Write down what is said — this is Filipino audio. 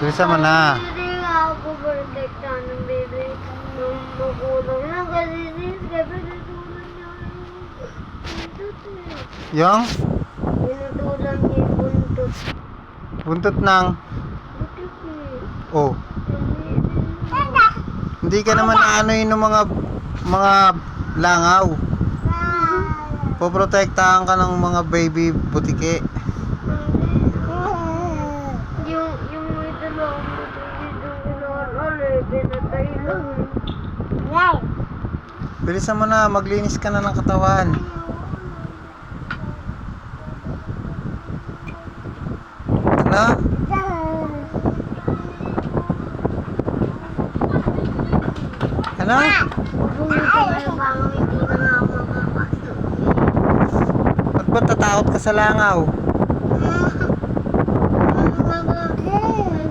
Bilisan mo na. Hindi nga ako protektahan ng baby. Nung magulang lang kasi siyempre natutunan niya yung buntot eh. Yung Tinutulan niya yung buntot. buntot ng... Butik eh. Oh. Hindi ka naman aanoy ng mga langaw. Poprotektahan ka ng mga baby butike. Yung may dalawang butik dito kinaaral eh. Pinatay lang eh. Bilisan mo na, maglinis ka na ng katawan. Ano? Ano? Ba't ba tatakot ka sa langaw?